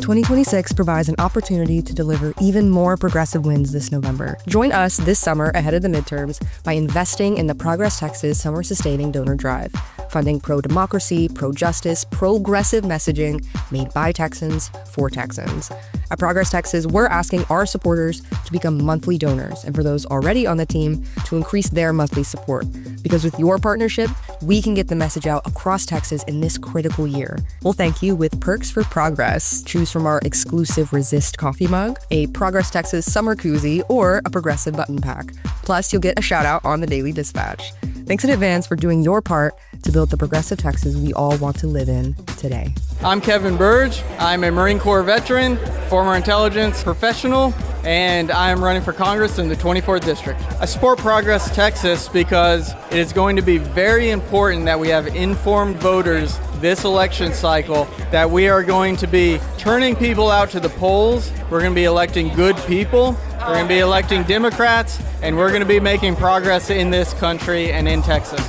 2026 provides an opportunity to deliver even more progressive wins this November. Join us this summer ahead of the midterms by investing in the Progress Texas Summer Sustaining Donor Drive, funding pro-democracy, pro-justice, progressive messaging made by Texans for Texans. At Progress Texas, we're asking our supporters to become monthly donors, and for those already on the team, to increase their monthly support. Because with your partnership, we can get the message out across Texas in this critical year. We'll thank you with perks for progress. Choose from our exclusive Resist coffee mug, a Progress Texas summer koozie, or a progressive button pack. Plus, you'll get a shout out on the Daily Dispatch. Thanks in advance for doing your part to build the progressive Texas we all want to live in today. I'm Kevin Burge. I'm a Marine Corps veteran, former intelligence professional, and I am running for Congress in the 24th District. I support Progress Texas because it is going to be very important that we have informed voters this election cycle, that we are going to be turning people out to the polls. We're going to be electing good people. We're going to be electing Democrats, and we're going to be making progress in this country and in Texas.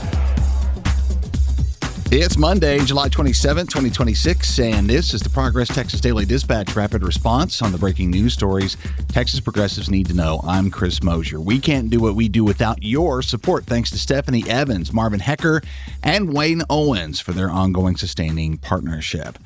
It's Monday, July 27th, 2026, and this is the Progress Texas Daily Dispatch Rapid Response on the breaking news stories Texas progressives need to know. I'm Chris Mosier. We can't do what we do without your support. Thanks to Stephanie Evans, Marvin Hecker, and Wayne Owens for their ongoing sustaining partnership.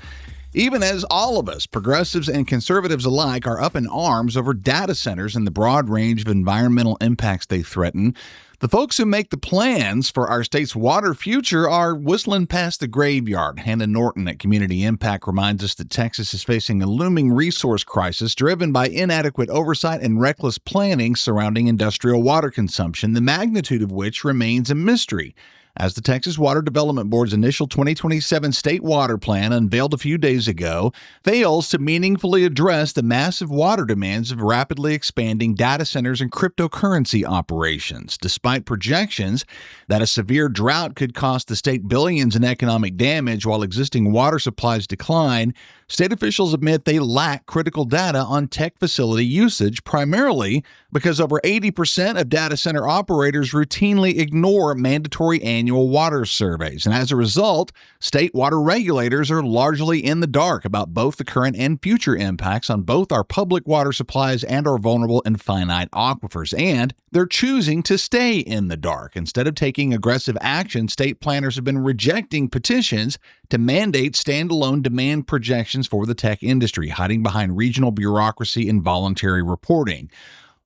Even as all of us, progressives and conservatives alike, are up in arms over data centers and the broad range of environmental impacts they threaten, the folks who make the plans for our state's water future are whistling past the graveyard. Hannah Norton at Community Impact reminds us that Texas is facing a looming resource crisis driven by inadequate oversight and reckless planning surrounding industrial water consumption, the magnitude of which remains a mystery. As the Texas Water Development Board's initial 2027 state water plan, unveiled a few days ago, fails to meaningfully address the massive water demands of rapidly expanding data centers and cryptocurrency operations. Despite projections that a severe drought could cost the state billions in economic damage while existing water supplies decline, state officials admit they lack critical data on tech facility usage, primarily because over 80% of data center operators routinely ignore mandatory annual water surveys. And as a result, state water regulators are largely in the dark about both the current and future impacts on both our public water supplies and our vulnerable and finite aquifers. And they're choosing to stay in the dark. Instead of taking aggressive action, state planners have been rejecting petitions to mandate standalone demand projections for the tech industry, hiding behind regional bureaucracy and voluntary reporting.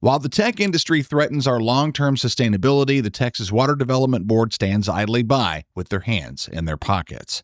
While the tech industry threatens our long-term sustainability, the Texas Water Development Board stands idly by with their hands in their pockets.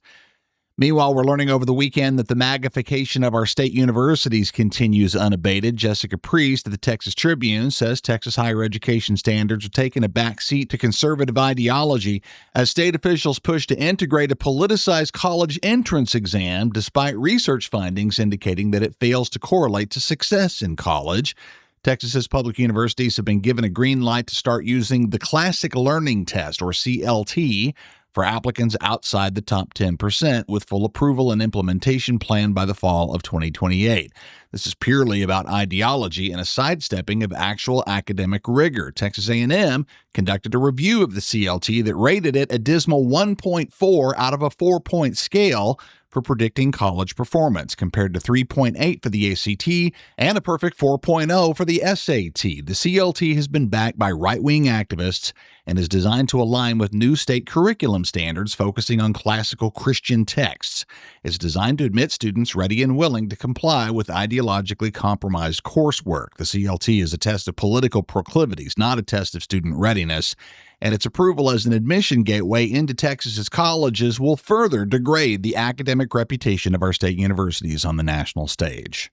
Meanwhile, we're learning over the weekend that the magnification of our state universities continues unabated. Jessica Priest of the Texas Tribune says Texas higher education standards are taking a back seat to conservative ideology as state officials push to integrate a politicized college entrance exam, despite research findings indicating that it fails to correlate to success in college. Texas's public universities have been given a green light to start using the Classic Learning Test, or CLT, for applicants outside the top 10%, with full approval and implementation planned by the fall of 2028. This is purely about ideology and a sidestepping of actual academic rigor. Texas A&M conducted a review of the CLT that rated it a dismal 1.4 out of a 4-point scale for predicting college performance, compared to 3.8 for the ACT and a perfect 4.0 for the SAT. The CLT has been backed by right-wing activists and is designed to align with new state curriculum standards focusing on classical Christian texts. It's designed to admit students ready and willing to comply with ideologically compromised coursework. The CLT is a test of political proclivities, not a test of student readiness, and its approval as an admission gateway into Texas's colleges will further degrade the academic reputation of our state universities on the national stage.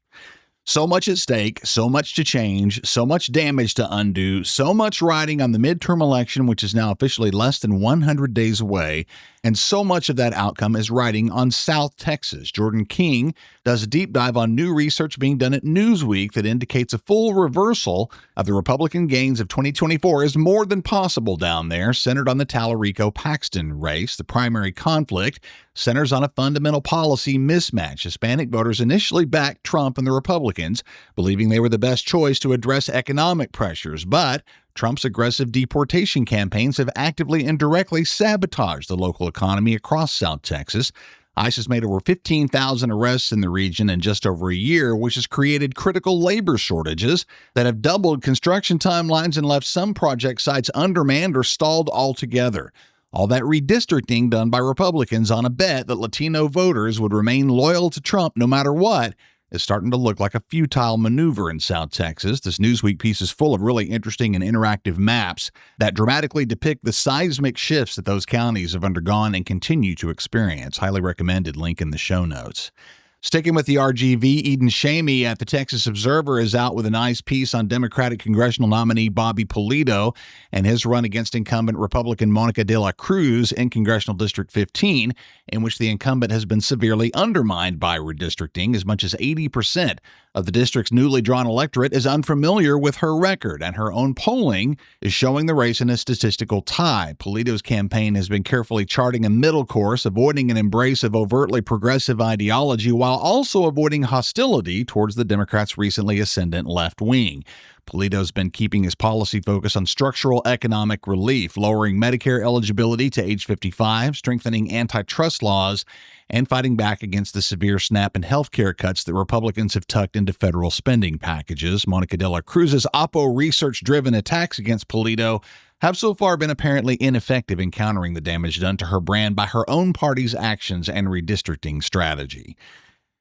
So much at stake, so much to change, so much damage to undo, so much riding on the midterm election, which is now officially less than 100 days away, and so much of that outcome is riding on South Texas. Jordan King does a deep dive on new research being done at Newsweek that indicates a full reversal of the Republican gains of 2024 is more than possible down there, centered on the Talarico-Paxton race. The primary conflict centers on a fundamental policy mismatch. Hispanic voters initially backed Trump and the Republicans, believing they were the best choice to address economic pressures, but Trump's aggressive deportation campaigns have actively and directly sabotaged the local economy across South Texas. ICE has made over 15,000 arrests in the region in just over a year, which has created critical labor shortages that have doubled construction timelines and left some project sites undermanned or stalled altogether. All that redistricting done by Republicans on a bet that Latino voters would remain loyal to Trump no matter what is starting to look like a futile maneuver in South Texas. This Newsweek piece is full of really interesting and interactive maps that dramatically depict the seismic shifts that those counties have undergone and continue to experience. Highly recommended. Link in the show notes. Sticking with the RGV, Eden Shamey at the Texas Observer is out with a nice piece on Democratic congressional nominee Bobby Pulido and his run against incumbent Republican Monica de la Cruz in Congressional District 15, in which the incumbent has been severely undermined by redistricting. As much as 80% of the district's newly drawn electorate is unfamiliar with her record, and her own polling is showing the race in a statistical tie. Pulido's campaign has been carefully charting a middle course, avoiding an embrace of overtly progressive ideology while also avoiding hostility towards the Democrats' recently ascendant left wing. Pulido's been keeping his policy focus on structural economic relief, lowering Medicare eligibility to age 55, strengthening antitrust laws, and fighting back against the severe SNAP and health care cuts that Republicans have tucked into federal spending packages. Monica de la Cruz's Oppo research-driven attacks against Pulido have so far been apparently ineffective in countering the damage done to her brand by her own party's actions and redistricting strategy.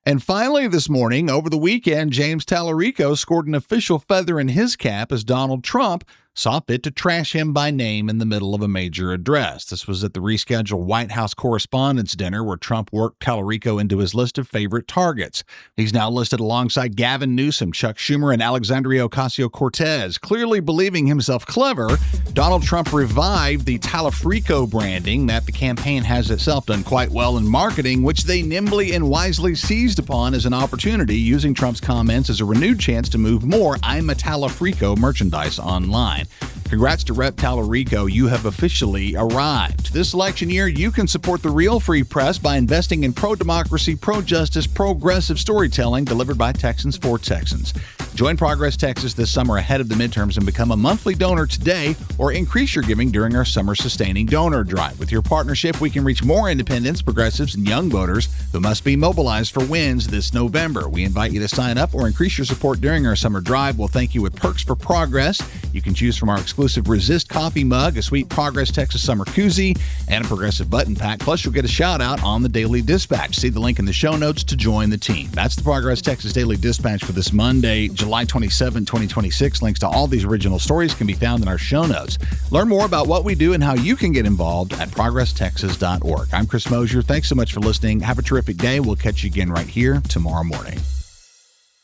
And finally this morning, over the weekend, James Talarico scored an official feather in his cap as Donald Trump saw fit to trash him by name in the middle of a major address. This was at the rescheduled White House Correspondents' Dinner where Trump worked Talarico into his list of favorite targets. He's now listed alongside Gavin Newsom, Chuck Schumer, and Alexandria Ocasio-Cortez. Clearly believing himself clever, Donald Trump revived the Talarico branding that the campaign has itself done quite well in marketing, which they nimbly and wisely seized upon as an opportunity, using Trump's comments as a renewed chance to move more I'm a Talarico merchandise online. Congrats to Rep. Talarico. You have officially arrived. This election year, you can support the real free press by investing in pro-democracy, pro-justice, progressive storytelling delivered by Texans for Texans. Join Progress Texas this summer ahead of the midterms and become a monthly donor today, or increase your giving during our summer sustaining donor drive. With your partnership, we can reach more independents, progressives, and young voters who must be mobilized for wins this November. We invite you to sign up or increase your support during our summer drive. We'll thank you with perks for progress. You can choose from our exclusive Resist coffee mug, a sweet Progress Texas summer koozie, and a progressive button pack. Plus, you'll get a shout out on the Daily Dispatch. See the link in the show notes to join the team. That's the Progress Texas Daily Dispatch for this Monday, July 27, 2026. Links to all these original stories can be found in our show notes. Learn more about what we do and how you can get involved at progresstexas.org. I'm Chris Mosier. Thanks so much for listening. Have a terrific day. We'll catch you again right here tomorrow morning.